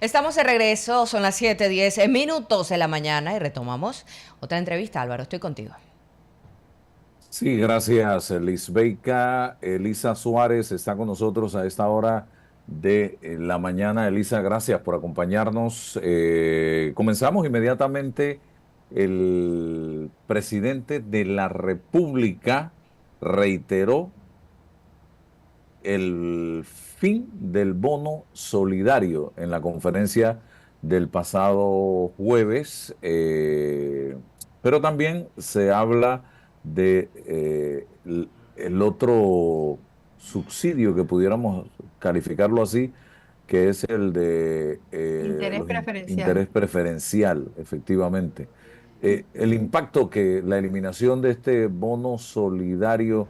Estamos de regreso, son las 7:10 minutos de la mañana y retomamos otra entrevista. Álvaro, estoy contigo. Sí, gracias, Lisbeth. Elisa Suárez está con nosotros a esta hora de la mañana. Elisa, gracias por acompañarnos. Comenzamos inmediatamente. El presidente de la República reiteró el fin del bono solidario en la conferencia del pasado jueves, pero también se habla de el otro subsidio que pudiéramos calificarlo así, que es el de Interés preferencial. interés preferencial, efectivamente. El impacto que la eliminación de este bono solidario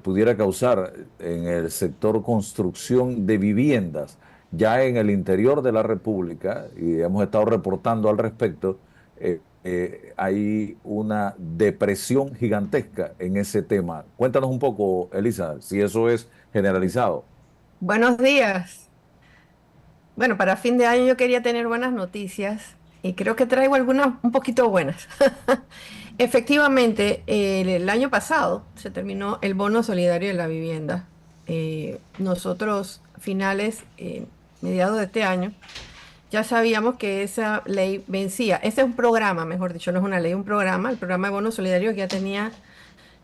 pudiera causar en el sector construcción de viviendas, ya en el interior de la República, y hemos estado reportando al respecto, hay una depresión gigantesca en ese tema. Cuéntanos un poco, Elisa, si eso es generalizado. Buenos días. Bueno, para fin de año yo quería tener buenas noticias y creo que traigo algunas un poquito buenas. Efectivamente, el año pasado se terminó el bono solidario de la vivienda. Nosotros, finales, mediados de este año, ya sabíamos que esa ley vencía. Ese es un programa, mejor dicho, no es una ley, un programa. El programa de bono solidario ya tenía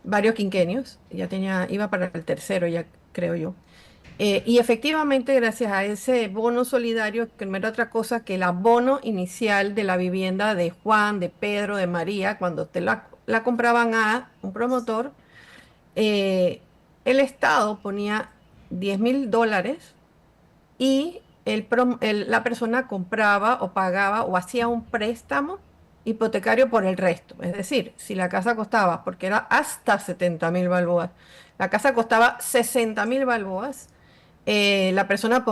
varios quinquenios, iba para el tercero, ya creo yo. Y efectivamente, gracias a ese bono solidario, que no era otra cosa que el abono inicial de la vivienda de Juan, de Pedro, de María, cuando te la compraban a un promotor, eh, el Estado ponía $10.000 y la persona compraba o pagaba o hacía un préstamo hipotecario por el resto. Es decir, si la casa costaba, porque era hasta 70.000 balboas, la casa costaba 60.000 balboas, la persona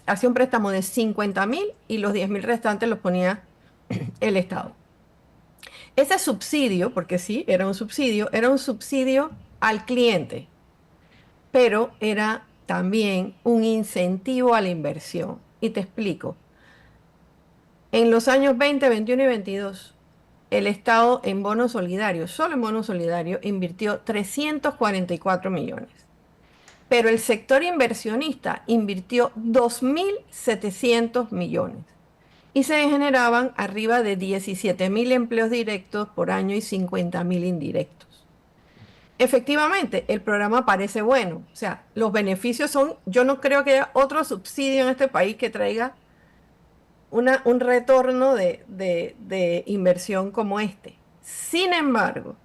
hacía un préstamo de 50.000 y los 10.000 restantes los ponía el Estado. Ese subsidio, porque sí, era un subsidio al cliente, pero era también un incentivo a la inversión. Y te explico. En los años 20, 21 y 22, el Estado en bonos solidarios, solo en bonos solidarios, invirtió 344 millones. Pero el sector inversionista invirtió 2.700 millones y se generaban arriba de 17.000 empleos directos por año y 50.000 indirectos. Efectivamente, el programa parece bueno, o sea, los beneficios son, yo no creo que haya otro subsidio en este país que traiga un retorno de inversión como este. Sin embargo,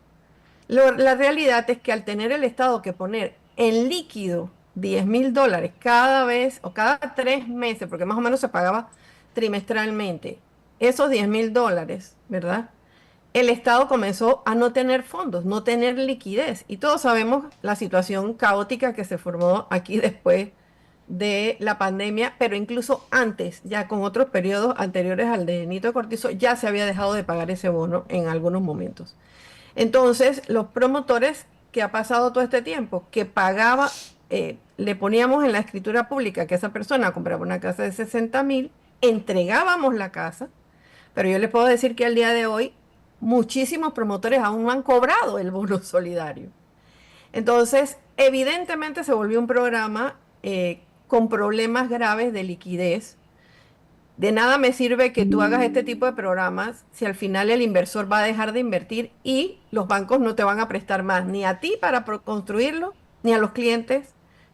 la realidad es que al tener el Estado que poner en líquido $10.000 cada vez o cada 3 meses, porque más o menos se pagaba trimestralmente, esos $10.000, ¿verdad? El Estado comenzó a no tener fondos, no tener liquidez. Y todos sabemos la situación caótica que se formó aquí después de la pandemia, pero incluso antes, ya con otros periodos anteriores al de Nito Cortizo, ya se había dejado de pagar ese bono en algunos momentos. Entonces, los promotores que ha pasado todo este tiempo, que pagaba, le poníamos en la escritura pública que esa persona compraba una casa de 60.000, entregábamos la casa, pero yo les puedo decir que al día de hoy muchísimos promotores aún no han cobrado el bono solidario. Entonces, evidentemente se volvió un programa con problemas graves de liquidez. De nada me sirve que tú hagas este tipo de programas si al final el inversor va a dejar de invertir y los bancos no te van a prestar más, ni a ti para construirlo, ni a los clientes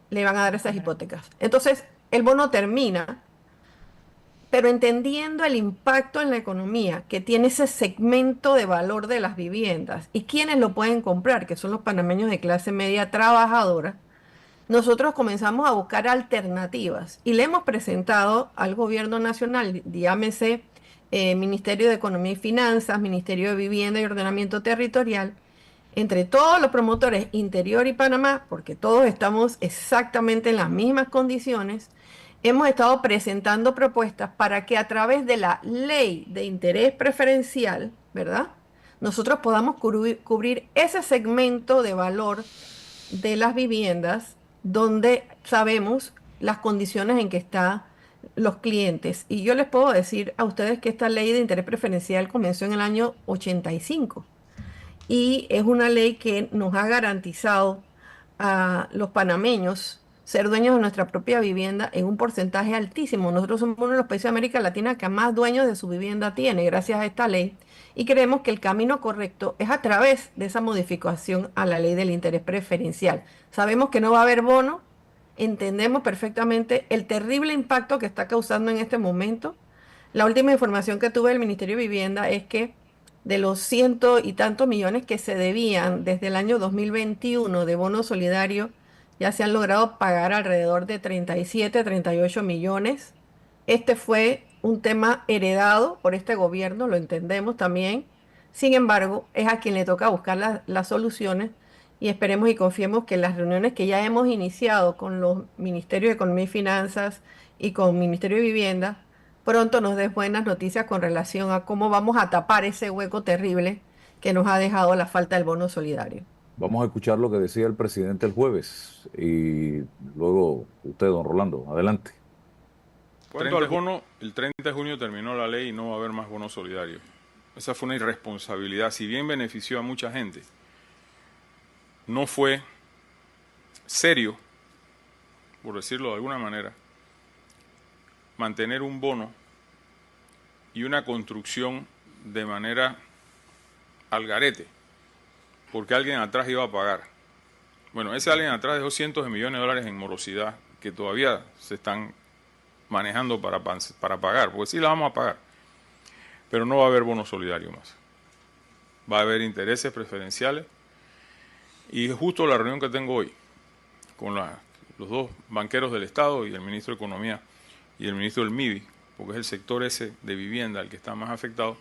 le van a dar esas hipotecas. Entonces, el bono termina, pero entendiendo el impacto en la economía que tiene ese segmento de valor de las viviendas y quienes lo pueden comprar, que son los panameños de clase media trabajadora, nosotros comenzamos a buscar alternativas y le hemos presentado al gobierno nacional, llámese Ministerio de Economía y Finanzas, Ministerio de Vivienda y Ordenamiento Territorial, entre todos los promotores Interior y Panamá, porque todos estamos exactamente en las mismas condiciones, hemos estado presentando propuestas para que a través de la ley de interés preferencial, ¿verdad? Nosotros podamos cubrir ese segmento de valor de las viviendas donde sabemos las condiciones en que está los clientes. Y yo les puedo decir a ustedes que esta ley de interés preferencial comenzó en el año 85 y es una ley que nos ha garantizado a los panameños ser dueños de nuestra propia vivienda en un porcentaje altísimo. Nosotros somos uno de los países de América Latina que más dueños de su vivienda tiene gracias a esta ley y creemos que el camino correcto es a través de esa modificación a la ley del interés preferencial. Sabemos que no va a haber bono, entendemos perfectamente el terrible impacto que está causando en este momento. La última información que tuve del Ministerio de Vivienda es que de los ciento y tantos millones que se debían desde el año 2021 de bono solidario, ya se han logrado pagar alrededor de 37, 38 millones. Este fue un tema heredado por este gobierno, lo entendemos también. Sin embargo, es a quien le toca buscar las soluciones y esperemos y confiemos que las reuniones que ya hemos iniciado con los Ministerios de Economía y Finanzas y con el Ministerio de Vivienda pronto nos des buenas noticias con relación a cómo vamos a tapar ese hueco terrible que nos ha dejado la falta del bono solidario. Vamos a escuchar lo que decía el presidente el jueves y luego usted, don Rolando, adelante. Cuanto al bono, el 30 de junio terminó la ley y no va a haber más bono solidario. Esa fue una irresponsabilidad. Si bien benefició a mucha gente, no fue serio, por decirlo de alguna manera, mantener un bono y una construcción de manera al garete, porque alguien atrás iba a pagar. Bueno, ese alguien atrás dejó cientos de millones de dólares en morosidad que todavía se están manejando para pagar, porque sí la vamos a pagar, pero no va a haber bono solidario más. Va a haber intereses preferenciales y justo la reunión que tengo hoy con los dos banqueros del Estado y el ministro de Economía y el ministro del MIBI, porque es el sector ese de vivienda el que está más afectado,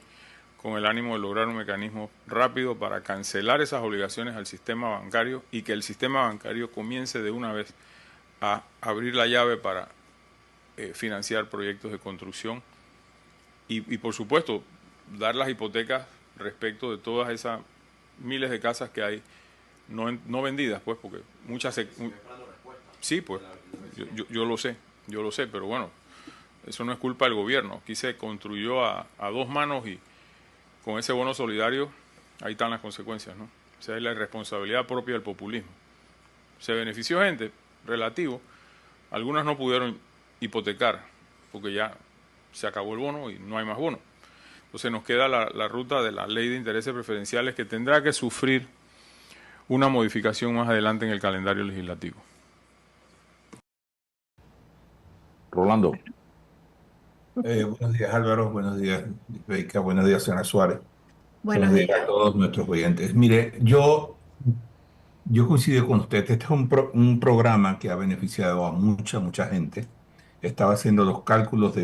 con el ánimo de lograr un mecanismo rápido para cancelar esas obligaciones al sistema bancario y que el sistema bancario comience de una vez a abrir la llave para financiar proyectos de construcción y por supuesto dar las hipotecas respecto de todas esas miles de casas que hay no vendidas, pues, porque muchas sí, pues, yo lo sé, pero bueno, eso no es culpa del gobierno. Aquí se construyó a dos manos y con ese bono solidario ahí están las consecuencias, ¿no? O sea, es la irresponsabilidad propia del populismo. Se benefició gente, relativo, algunas no pudieron hipotecar porque ya se acabó el bono y no hay más bono. Entonces nos queda la ruta de la ley de intereses preferenciales que tendrá que sufrir una modificación más adelante en el calendario legislativo. Rolando. Buenos días, Álvaro. Buenos días, Beca. Buenos días, señora Suárez. Buenos Buenos días días. a todos nuestros oyentes. Mire, yo coincido con usted. Este es un programa que ha beneficiado a mucha gente. Estaba haciendo los cálculos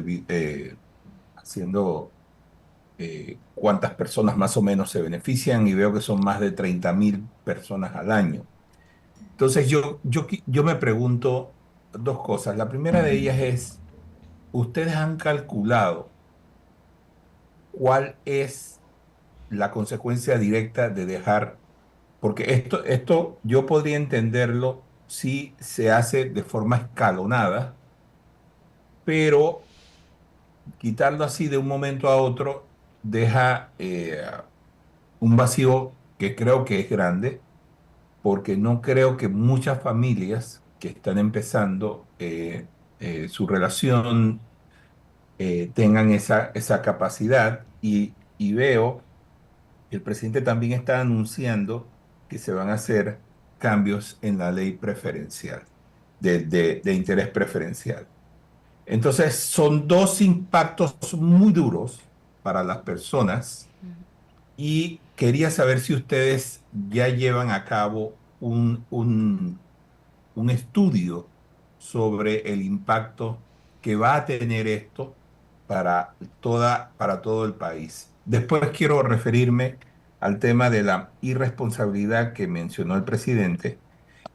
haciendo cuántas personas más o menos se benefician y veo que son más de 30.000 personas al año. Entonces yo me pregunto dos cosas. La primera de ellas es, ¿ustedes han calculado cuál es la consecuencia directa de dejar? Porque esto yo podría entenderlo si se hace de forma escalonada, pero quitarlo así de un momento a otro deja un vacío que creo que es grande, porque no creo que muchas familias que están empezando su relación tengan esa capacidad y veo que el presidente también está anunciando que se van a hacer cambios en la ley preferencial, de interés preferencial. Entonces, son dos impactos muy duros para las personas y quería saber si ustedes ya llevan a cabo un estudio sobre el impacto que va a tener esto para todo el país. Después quiero referirme al tema de la irresponsabilidad que mencionó el presidente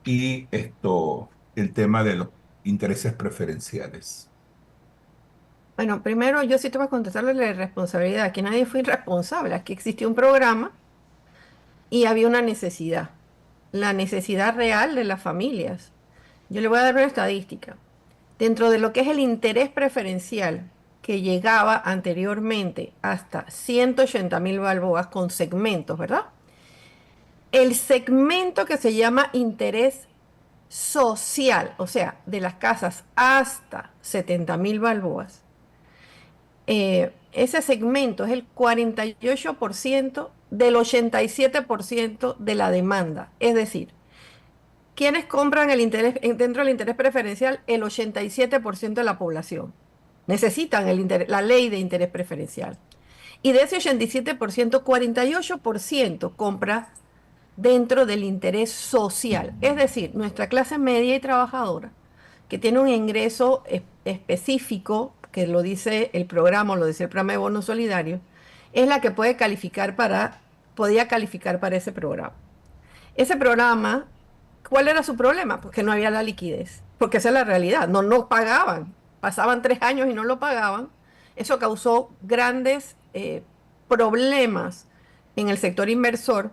y el tema de los intereses preferenciales. Bueno, primero yo sí te voy a contestarle la responsabilidad. Aquí nadie fue irresponsable. Aquí existió un programa y había una necesidad. La necesidad real de las familias. Yo le voy a dar una estadística. dentro de lo que es el interés preferencial, que llegaba anteriormente hasta 180.000 balboas con segmentos, ¿verdad? El segmento que se llama interés social, o sea, de las casas hasta 70.000 balboas, ese segmento es el 48% del 87% de la demanda. Es decir, ¿quiénes compran el interés, dentro del interés preferencial? El 87% de la población. Necesitan la ley de interés preferencial. Y de ese 87%, 48% compra dentro del interés social. Es decir, nuestra clase media y trabajadora, que tiene un ingreso específico, que lo dice el programa, lo dice el programa de bono solidario, es la que podía calificar para ese programa. Ese programa, ¿cuál era su problema? Porque no había la liquidez, porque esa es la realidad, no pagaban, pasaban 3 años y no lo pagaban. Eso causó grandes problemas en el sector inversor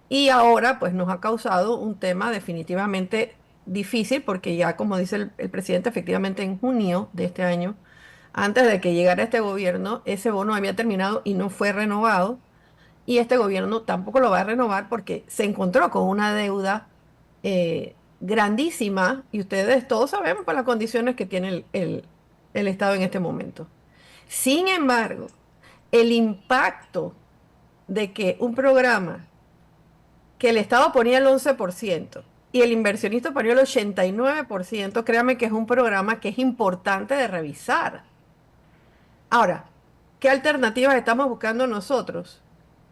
y ahora pues nos ha causado un tema definitivamente difícil porque ya como dice el presidente, efectivamente en junio de este año, antes de que llegara este gobierno, ese bono había terminado y no fue renovado. Y este gobierno tampoco lo va a renovar porque se encontró con una deuda grandísima y ustedes todos sabemos por las condiciones que tiene el Estado en este momento. Sin embargo, el impacto de que un programa que el Estado ponía el 11% y el inversionista ponía el 89%, créame que es un programa que es importante de revisar. Ahora, ¿qué alternativas estamos buscando nosotros?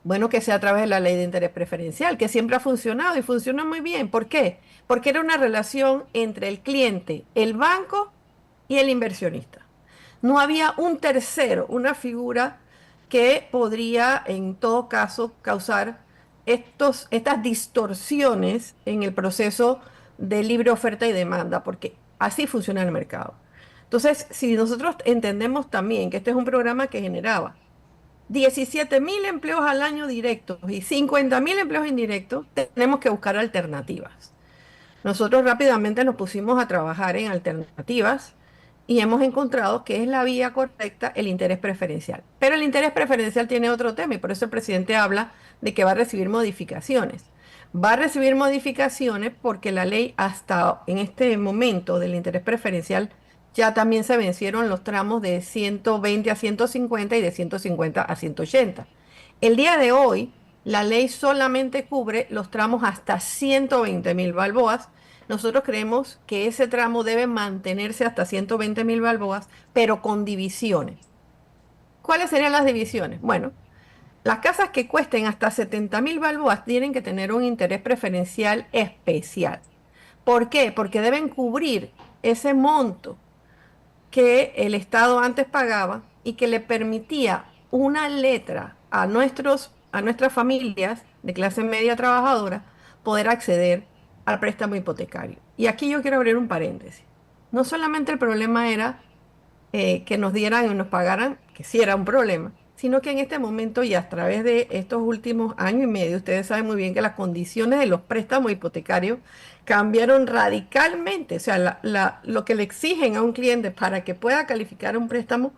Bueno, que sea a través de la ley de interés preferencial, que siempre ha funcionado y funciona muy bien. ¿Por qué? Porque era una relación entre el cliente, el banco y el inversionista. No había un tercero, una figura que podría en todo caso causar estas distorsiones en el proceso de libre oferta y demanda, porque así funciona el mercado. Entonces, si nosotros entendemos también que este es un programa que generaba 17.000 empleos al año directos y 50.000 empleos indirectos, tenemos que buscar alternativas. Nosotros rápidamente nos pusimos a trabajar en alternativas y hemos encontrado que es la vía correcta el interés preferencial. Pero el interés preferencial tiene otro tema y por eso el presidente habla de que va a recibir modificaciones. Va a recibir modificaciones porque la ley hasta en este momento del interés preferencial ya también se vencieron los tramos de 120 a 150 y de 150 a 180. El día de hoy, la ley solamente cubre los tramos hasta 120.000 balboas. Nosotros creemos que ese tramo debe mantenerse hasta 120.000 balboas, pero con divisiones. ¿Cuáles serían las divisiones? Bueno, las casas que cuesten hasta 70.000 balboas tienen que tener un interés preferencial especial. ¿Por qué? Porque deben cubrir ese monto que el Estado antes pagaba y que le permitía una letra a nuestras familias de clase media trabajadora poder acceder al préstamo hipotecario. Y aquí yo quiero abrir un paréntesis. No solamente el problema era que nos dieran y nos pagaran, que sí era un problema, sino que en este momento y a través de estos últimos años y medio, ustedes saben muy bien que las condiciones de los préstamos hipotecarios cambiaron radicalmente. O sea, lo que le exigen a un cliente para que pueda calificar un préstamo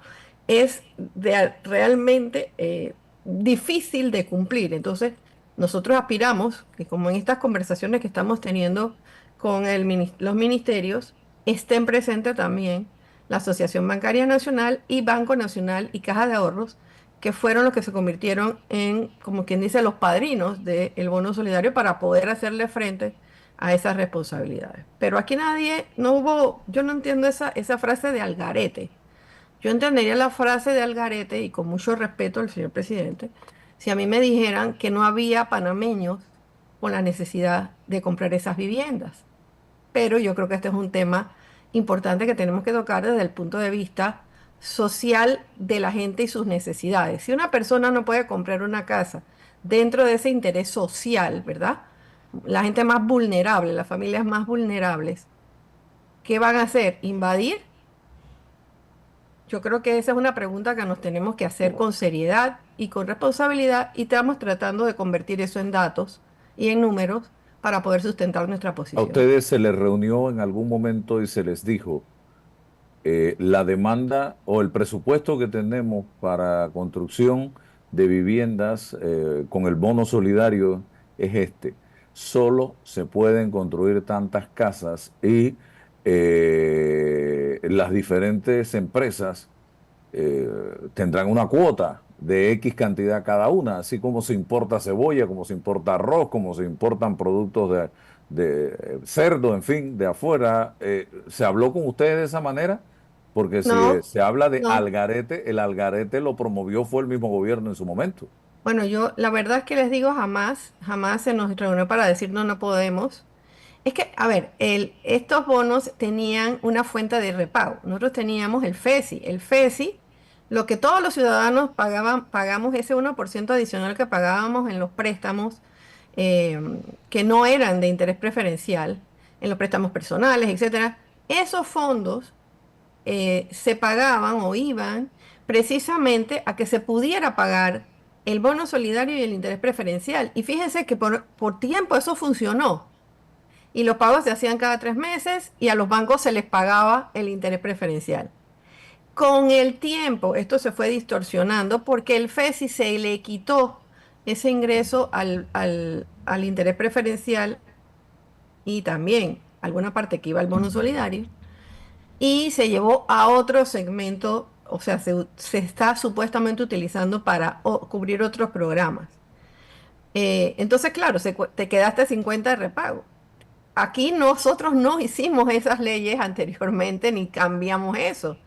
es realmente difícil de cumplir. Entonces, nosotros aspiramos que como en estas conversaciones que estamos teniendo con los ministerios, estén presentes también la Asociación Bancaria Nacional y Banco Nacional y Caja de Ahorros, que fueron los que se convirtieron en, como quien dice, los padrinos del bono solidario para poder hacerle frente a esas responsabilidades. Pero aquí yo no entiendo esa frase de algarete. Yo entendería la frase de algarete, y con mucho respeto al señor presidente, si a mí me dijeran que no había panameños con la necesidad de comprar esas viviendas. Pero yo creo que este es un tema importante que tenemos que tocar desde el punto de vista social de la gente y sus necesidades. Si una persona no puede comprar una casa dentro de ese interés social, ¿verdad? La gente más vulnerable, las familias más vulnerables, ¿qué van a hacer? ¿Invadir? Yo creo que esa es una pregunta que nos tenemos que hacer con seriedad y con responsabilidad y estamos tratando de convertir eso en datos y en números para poder sustentar nuestra ¿A posición. ustedes se les reunió en algún momento y se les dijo la demanda o el presupuesto que tenemos para construcción de viviendas con el bono solidario es este. Solo se pueden construir tantas casas y las diferentes empresas tendrán una cuota de X cantidad cada una, así como se importa cebolla, como se importa arroz, como se importan productos de cerdo, en fin, de afuera. ¿Se habló con ustedes de esa manera? Porque si No, se habla de no. algarete, el algarete lo promovió fue el mismo gobierno en su momento. Bueno, yo la verdad es que les digo jamás, jamás se nos reunió para decir no, no podemos. Es que, a ver, estos bonos tenían una fuente de repago. Nosotros teníamos el FESI. El FESI, lo que todos los ciudadanos pagaban, pagamos ese 1% adicional que pagábamos en los préstamos que no eran de interés preferencial, en los préstamos personales, etcétera. Esos fondos se pagaban o iban precisamente a que se pudiera pagar el bono solidario y el interés preferencial. Y fíjense que por tiempo eso funcionó. Y los pagos se hacían cada 3 meses y a los bancos se les pagaba el interés preferencial. Con el tiempo esto se fue distorsionando porque el FESI se le quitó ese ingreso al interés preferencial y también alguna parte que iba al bono solidario y se llevó a otro segmento, o sea, se está supuestamente utilizando para cubrir otros programas. Entonces, claro, te quedaste 50 de repago. Aquí nosotros no hicimos esas leyes anteriormente ni cambiamos eso.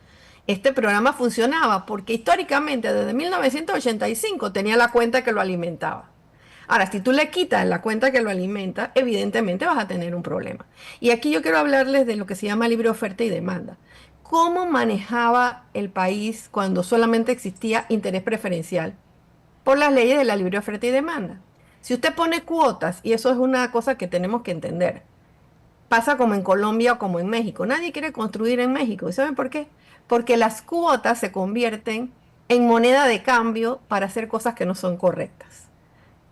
Este programa funcionaba porque históricamente desde 1985 tenía la cuenta que lo alimentaba. Ahora, si tú le quitas la cuenta que lo alimenta, evidentemente vas a tener un problema. Y aquí yo quiero hablarles de lo que se llama libre oferta y demanda. ¿Cómo manejaba el país cuando solamente existía interés preferencial? Por las leyes de la libre oferta y demanda. Si usted pone cuotas, y eso es una cosa que tenemos que entender, pasa como en Colombia o como en México. Nadie quiere construir en México. ¿Y saben por qué? Porque las cuotas se convierten en moneda de cambio para hacer cosas que no son correctas.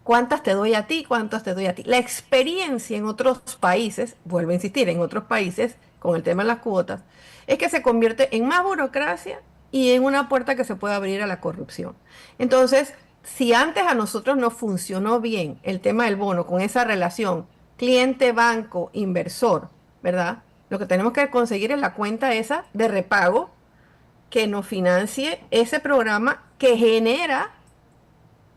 ¿Cuántas te doy a ti? ¿Cuántas te doy a ti? La experiencia en otros países, vuelvo a insistir, en otros países, con el tema de las cuotas, es que se convierte en más burocracia y en una puerta que se puede abrir a la corrupción. Entonces, si antes a nosotros nos funcionó bien el tema del bono con esa relación cliente, banco, inversor, ¿verdad? Lo que tenemos que conseguir es la cuenta esa de repago que nos financie ese programa que genera,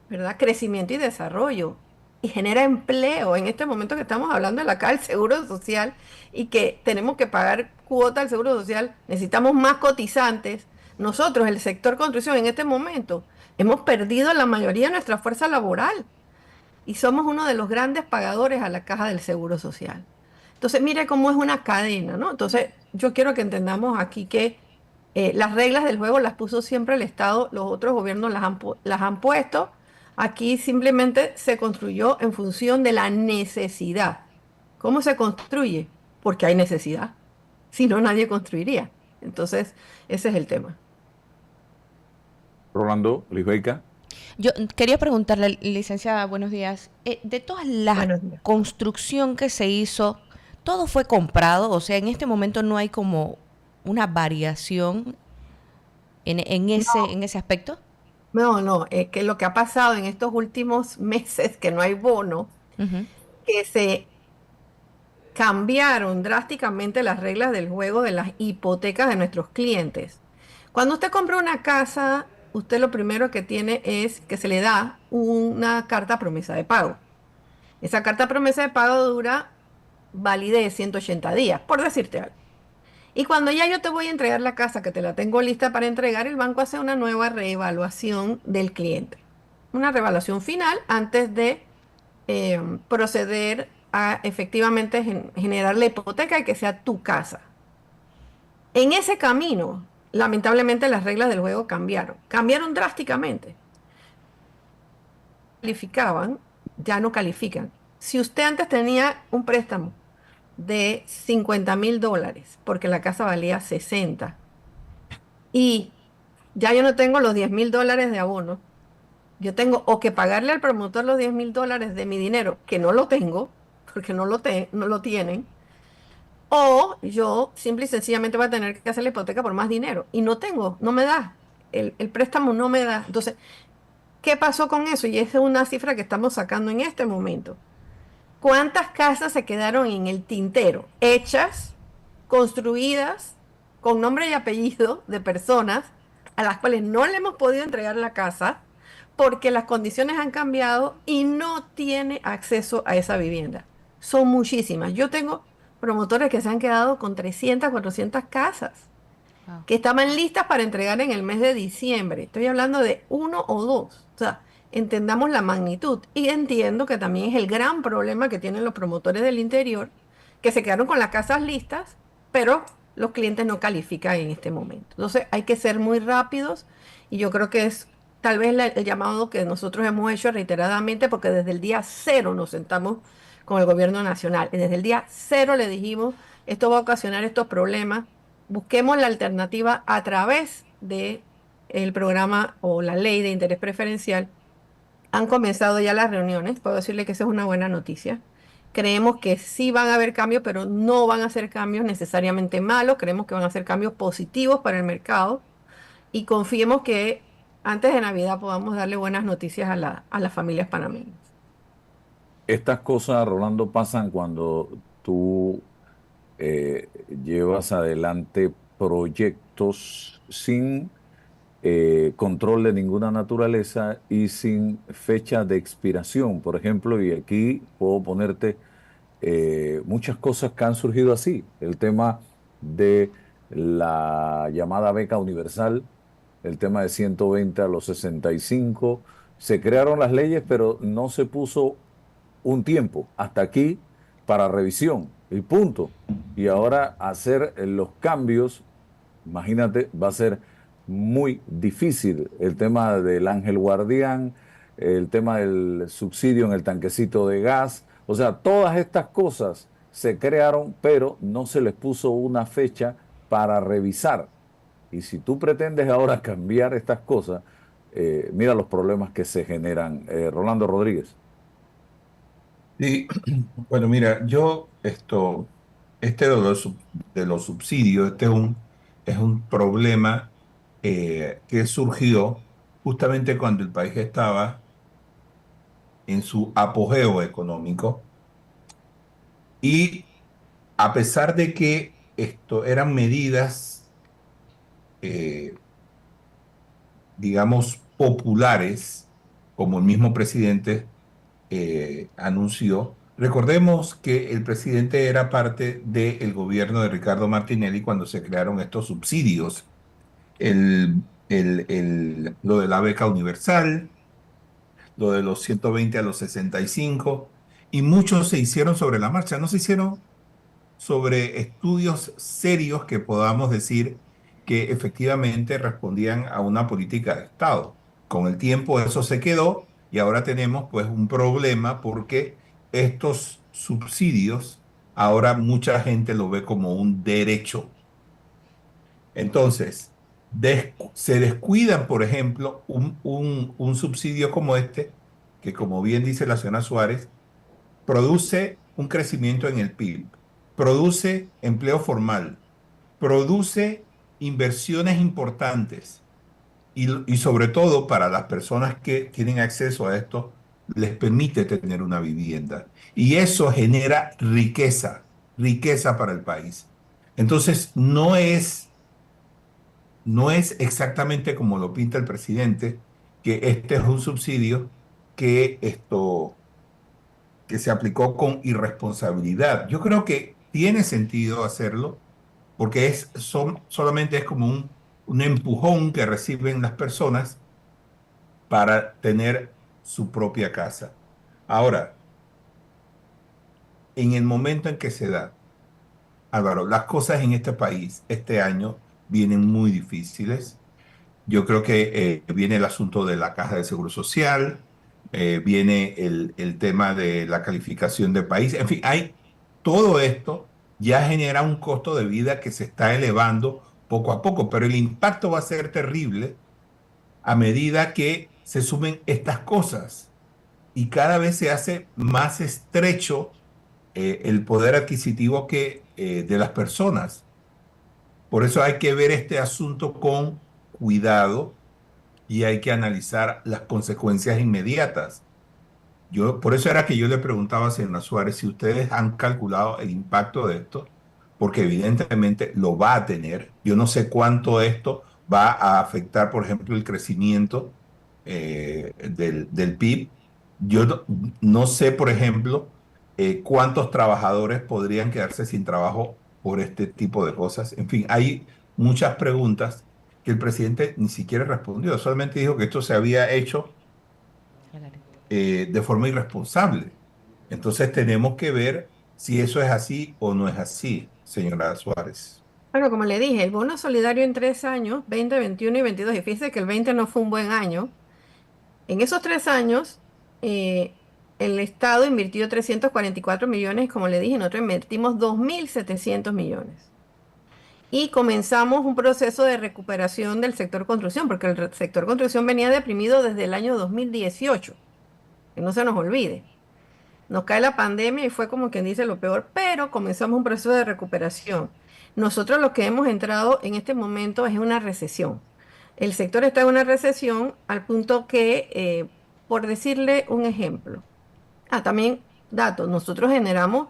¿verdad? Crecimiento y desarrollo y genera empleo. En este momento que estamos hablando de acá del Seguro Social y que tenemos que pagar cuota al Seguro Social, necesitamos más cotizantes. Nosotros, el sector construcción, en este momento hemos perdido la mayoría de nuestra fuerza laboral y somos uno de los grandes pagadores a la caja del Seguro Social. Entonces, mire cómo es una cadena, ¿no? Entonces, yo quiero que entendamos aquí que las reglas del juego las puso siempre el Estado, los otros gobiernos las han puesto. Aquí simplemente se construyó en función de la necesidad. ¿Cómo se construye? Porque hay necesidad. Si no, nadie construiría. Entonces, ese es el tema. Rolando, Lisbeika. Yo quería preguntarle, licenciada, buenos días, de toda la Buenos días. construcción que se hizo, ¿todo fue comprado? O sea, en este momento no hay como una variación en ese aspecto. No, no, es que lo que ha pasado en estos últimos meses, que no hay bono, Ujú. que se cambiaron drásticamente las reglas del juego de las hipotecas de nuestros clientes. Cuando usted compra una casa, usted lo primero que tiene es que se le da una carta promesa de pago. Esa carta promesa de pago dura validez 180 días, por decirte algo. Y cuando ya yo te voy a entregar la casa, que te la tengo lista para entregar, el banco hace una nueva reevaluación del cliente. Una reevaluación final antes de proceder a efectivamente generar la hipoteca y que sea tu casa. En ese camino, lamentablemente las reglas del juego cambiaron drásticamente. Calificaban, ya no califican. Si usted antes tenía un préstamo de $50,000 porque la casa valía 60 y ya yo no tengo los $10,000 de abono, yo tengo o que pagarle al promotor los $10,000 de mi dinero, que no lo tengo, porque no lo tienen, O yo simple y sencillamente voy a tener que hacer la hipoteca por más dinero. Y no tengo, no me da. El préstamo no me da. Entonces, ¿qué pasó con eso? Y esa es una cifra que estamos sacando en este momento. ¿Cuántas casas se quedaron en el tintero? Hechas, construidas, con nombre y apellido de personas a las cuales no le hemos podido entregar la casa porque las condiciones han cambiado y no tiene acceso a esa vivienda. Son muchísimas. Yo tengo promotores que se han quedado con 300, 400 casas Wow. que estaban listas para entregar en el mes de diciembre. Estoy hablando de uno o dos. O sea, entendamos la magnitud. Y entiendo que también es el gran problema que tienen los promotores del interior, que se quedaron con las casas listas, pero los clientes no califican en este momento. Entonces hay que ser muy rápidos y yo creo que es tal vez el llamado que nosotros hemos hecho reiteradamente, porque desde el día cero nos sentamos con el gobierno nacional y desde el día cero le dijimos, esto va a ocasionar estos problemas, busquemos la alternativa a través de el programa o la ley de interés preferencial. Han comenzado ya las reuniones, puedo decirle que esa es una buena noticia. Creemos que sí van a haber cambios, pero no van a ser cambios necesariamente malos, creemos que van a ser cambios positivos para el mercado y confiemos que antes de Navidad podamos darle buenas noticias a las familias panameñas. Estas cosas, Rolando, pasan cuando tú eh, llevas adelante proyectos sin control de ninguna naturaleza y sin fecha de expiración, por ejemplo, y aquí puedo ponerte muchas cosas que han surgido así. El tema de la llamada beca universal, el tema de 120 a los 65, se crearon las leyes, pero no se puso un tiempo hasta aquí para revisión y punto. Y ahora hacer los cambios, imagínate, va a ser muy difícil. El tema del ángel guardián, el tema del subsidio en el tanquecito de gas, o sea, todas estas cosas se crearon, pero no se les puso una fecha para revisar. Y si tú pretendes ahora cambiar estas cosas, mira los problemas que se generan. Rolando Rodríguez. Sí, bueno, mira, este de los subsidios, es un problema que surgió justamente cuando el país estaba en su apogeo económico y a pesar de que esto eran medidas, eh, digamos, populares, como el mismo presidente anunció. Recordemos que el presidente era parte del gobierno de Ricardo Martinelli cuando se crearon estos subsidios, lo de la beca universal, lo de los 120 a los 65, y muchos se hicieron sobre la marcha, no se hicieron sobre estudios serios que podamos decir que efectivamente respondían a una política de Estado. Con el tiempo eso se quedó y ahora tenemos pues un problema porque estos subsidios ahora mucha gente lo ve como un derecho. Entonces, se descuidan, por ejemplo, un subsidio como este, que como bien dice la señora Suárez, produce un crecimiento en el PIB, produce empleo formal, produce inversiones importantes y sobre todo para las personas que tienen acceso a esto, les permite tener una vivienda. Y eso genera riqueza, riqueza para el país. Entonces, no es exactamente como lo pinta el presidente, que este es un subsidio que que se aplicó con irresponsabilidad. Yo creo que tiene sentido hacerlo porque solamente es como un empujón que reciben las personas para tener su propia casa. Ahora, en el momento en que se da, Álvaro, las cosas en este país este año vienen muy difíciles. Yo creo que viene el asunto de la Caja de Seguro Social, viene el tema de la calificación de país. En fin, todo esto ya genera un costo de vida que se está elevando poco a poco, pero el impacto va a ser terrible a medida que se sumen estas cosas y cada vez se hace más estrecho el poder adquisitivo de las personas. Por eso hay que ver este asunto con cuidado y hay que analizar las consecuencias inmediatas. Por eso era que yo le preguntaba a señora Suárez si ustedes han calculado el impacto de esto, porque evidentemente lo va a tener. Yo no sé cuánto esto va a afectar, por ejemplo, el crecimiento del PIB. Yo no sé, por ejemplo, cuántos trabajadores podrían quedarse sin trabajo por este tipo de cosas. En fin, hay muchas preguntas que el presidente ni siquiera respondió, solamente dijo que esto se había hecho de forma irresponsable. Entonces tenemos que ver si eso es así o no es así, señora Suárez. Bueno, como le dije, el bono solidario en 3 años, 20, 21 y 22, y fíjese que el 20 no fue un buen año. En esos 3 años, el Estado invirtió 344 millones, como le dije, nosotros invertimos 2.700 millones. Y comenzamos un proceso de recuperación del sector construcción, porque el sector construcción venía deprimido desde el año 2018, que no se nos olvide. Nos cae la pandemia y fue como quien dice lo peor, pero comenzamos un proceso de recuperación. Nosotros lo que hemos entrado en este momento es una recesión. El sector está en una recesión al punto que, por decirle un ejemplo, también datos, nosotros generamos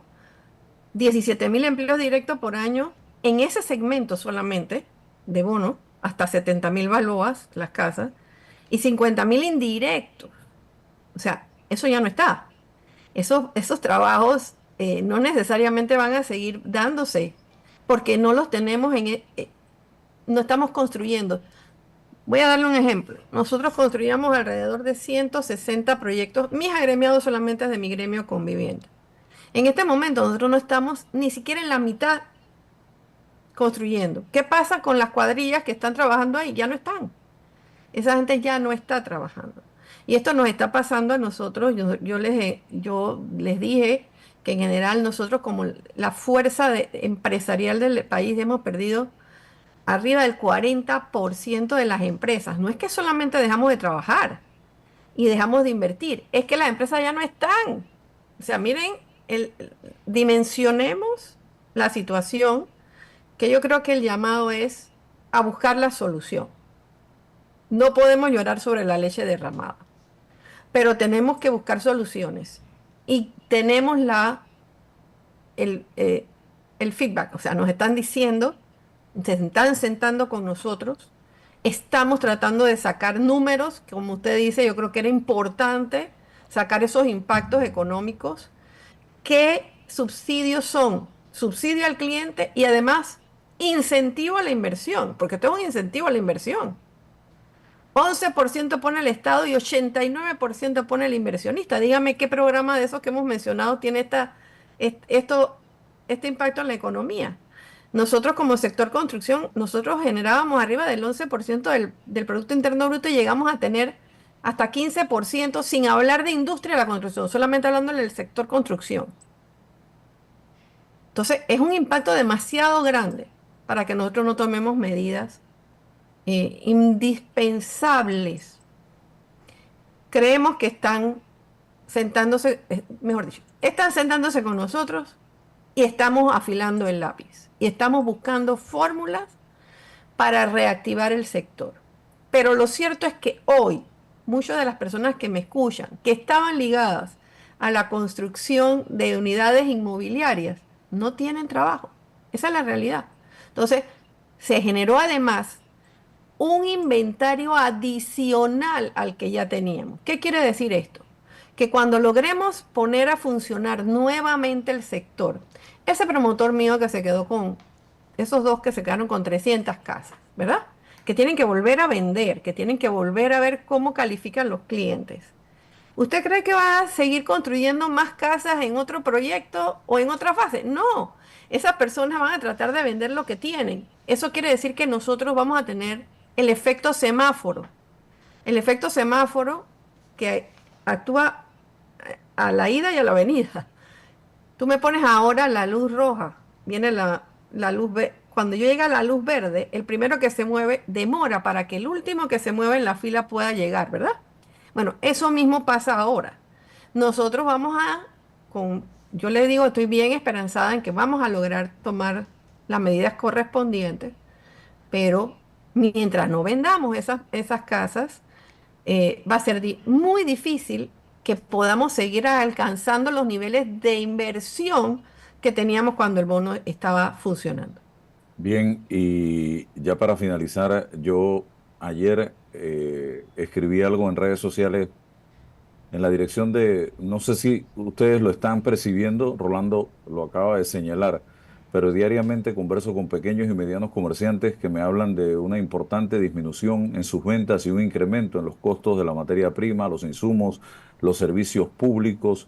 17.000 empleos directos por año en ese segmento solamente de bono, hasta 70.000 balboas, las casas, y 50.000 indirectos. O sea, eso ya no está. Esos trabajos no necesariamente van a seguir dándose porque no los tenemos no estamos construyendo. Voy a darle un ejemplo. Nosotros construíamos alrededor de 160 proyectos, mis agremiados solamente de mi gremio Convivienda. En este momento nosotros no estamos ni siquiera en la mitad construyendo. ¿Qué pasa con las cuadrillas que están trabajando ahí? Ya no están. Esa gente ya no está trabajando. Y esto nos está pasando a nosotros. Yo les dije que en general nosotros como la fuerza empresarial del país hemos perdido arriba del 40% de las empresas. No es que solamente dejamos de trabajar y dejamos de invertir, es que las empresas ya no están. O sea, miren, dimensionemos la situación, que yo creo que el llamado es a buscar la solución. No podemos llorar sobre la leche derramada, pero tenemos que buscar soluciones y tenemos el feedback, o sea, nos están diciendo, se están sentando con nosotros, estamos tratando de sacar números, como usted dice, yo creo que era importante sacar esos impactos económicos. ¿Qué subsidios son? Subsidio al cliente y además incentivo a la inversión, porque tengo un incentivo a la inversión. 11% pone el Estado y 89% pone el inversionista. Dígame qué programa de esos que hemos mencionado tiene este impacto en la economía. Nosotros como sector construcción, nosotros generábamos arriba del 11% del Producto Interno Bruto y llegamos a tener hasta 15% sin hablar de industria de la construcción, solamente hablando del sector construcción. Entonces, es un impacto demasiado grande para que nosotros no tomemos medidas indispensables. Creemos que están sentándose, mejor dicho, están sentándose con nosotros y estamos afilando el lápiz y estamos buscando fórmulas para reactivar el sector. Pero lo cierto es que hoy, muchas de las personas que me escuchan, que estaban ligadas a la construcción de unidades inmobiliarias, no tienen trabajo. Esa es la realidad. Entonces, se generó además un inventario adicional al que ya teníamos. ¿Qué quiere decir esto? Que cuando logremos poner a funcionar nuevamente el sector, ese promotor mío que se quedó con, esos dos que se quedaron con 300 casas, ¿verdad? Que tienen que volver a vender, que tienen que volver a ver cómo califican los clientes. ¿Usted cree que va a seguir construyendo más casas en otro proyecto o en otra fase? No, esas personas van a tratar de vender lo que tienen. Eso quiere decir que nosotros vamos a tener el efecto semáforo. El efecto semáforo que actúa a la ida y a la venida. Tú me pones ahora la luz roja, viene la luz verde. Cuando yo llegue a la luz verde, el primero que se mueve demora para que el último que se mueva en la fila pueda llegar, ¿verdad? Bueno, eso mismo pasa ahora. Nosotros vamos a, con yo le digo, estoy bien esperanzada en que vamos a lograr tomar las medidas correspondientes, pero mientras no vendamos esas casas, va a ser muy difícil que podamos seguir alcanzando los niveles de inversión que teníamos cuando el bono estaba funcionando. Bien, y ya para finalizar, yo ayer escribí algo en redes sociales en la dirección de, no sé si ustedes lo están percibiendo, Rolando lo acaba de señalar, pero diariamente converso con pequeños y medianos comerciantes que me hablan de una importante disminución en sus ventas y un incremento en los costos de la materia prima, los insumos, los servicios públicos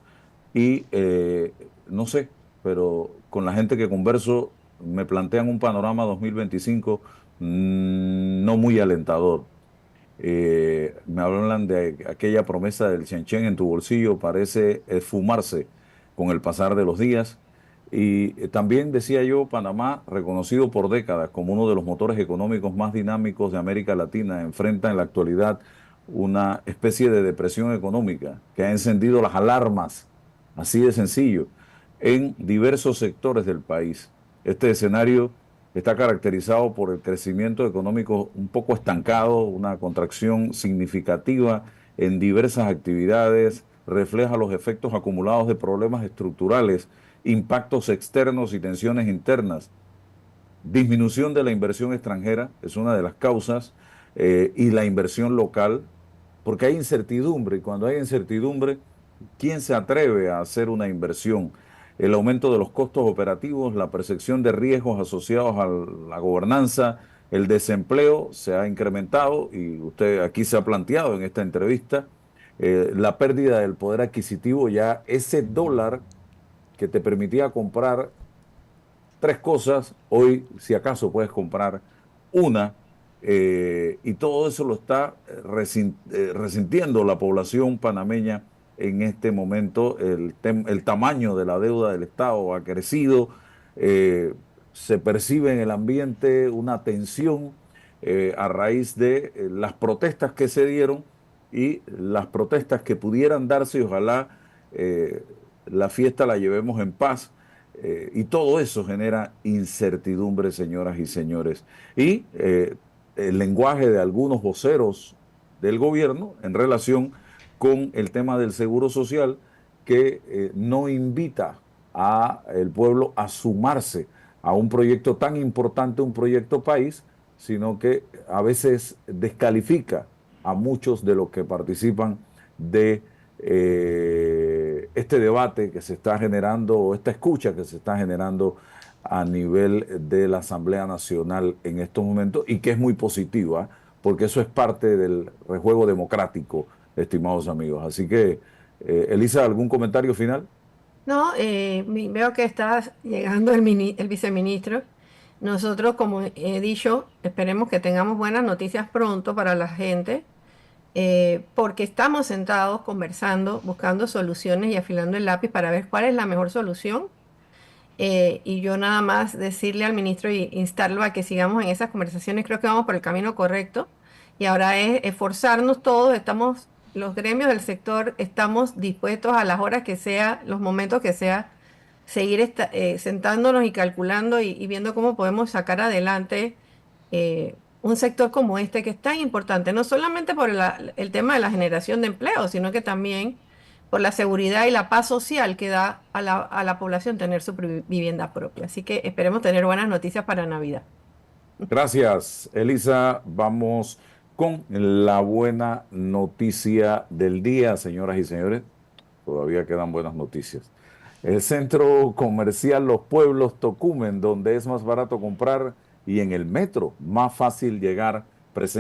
y no sé, pero con la gente que converso me plantean un panorama 2025 no muy alentador. Me hablan de aquella promesa del chen chen en tu bolsillo, parece esfumarse con el pasar de los días. Y también decía yo, Panamá, reconocido por décadas como uno de los motores económicos más dinámicos de América Latina, enfrenta en la actualidad una especie de depresión económica que ha encendido las alarmas, así de sencillo, en diversos sectores del país. Este escenario está caracterizado por el crecimiento económico un poco estancado, una contracción significativa en diversas actividades, refleja los efectos acumulados de problemas estructurales, impactos externos y tensiones internas. Disminución de la inversión extranjera es una de las causas y la inversión local, porque hay incertidumbre y cuando hay incertidumbre, ¿quién se atreve a hacer una inversión? El aumento de los costos operativos, la percepción de riesgos asociados a la gobernanza, el desempleo se ha incrementado y usted aquí se ha planteado en esta entrevista, la pérdida del poder adquisitivo, ya ese dólar que te permitía comprar tres cosas, hoy si acaso puedes comprar una, y todo eso lo está resintiendo la población panameña en este momento. El tamaño de la deuda del Estado ha crecido, eh, se percibe en el ambiente una tensión a raíz de las protestas que se dieron y las protestas que pudieran darse y ojalá la fiesta la llevemos en paz. Y todo eso genera incertidumbre, señoras y señores. Y el lenguaje de algunos voceros del gobierno en relación con el tema del seguro social que no invita a el pueblo a sumarse a un proyecto tan importante, un proyecto país, sino que a veces descalifica a muchos de los que participan de este debate que se está generando, o esta escucha que se está generando a nivel de la Asamblea Nacional en estos momentos y que es muy positiva, porque eso es parte del rejuego democrático, estimados amigos. Así que, Elisa, ¿algún comentario final? No, veo que está llegando el viceministro. Nosotros, como he dicho, esperemos que tengamos buenas noticias pronto para la gente, porque estamos sentados conversando, buscando soluciones y afilando el lápiz para ver cuál es la mejor solución. Y yo nada más decirle al ministro y instarlo a que sigamos en esas conversaciones. Creo que vamos por el camino correcto. Y ahora es esforzarnos todos. Los gremios del sector, estamos dispuestos a las horas que sea, los momentos que sea, seguir sentándonos y calculando y viendo cómo podemos sacar adelante un sector como este que es tan importante, no solamente por el tema de la generación de empleo, sino que también por la seguridad y la paz social que da a la población tener su vivienda propia. Así que esperemos tener buenas noticias para Navidad. Gracias, Elisa. Vamos con la buena noticia del día, señoras y señores. Todavía quedan buenas noticias. El centro comercial Los Pueblos Tocumen, donde es más barato comprar y en el metro más fácil llegar, presenta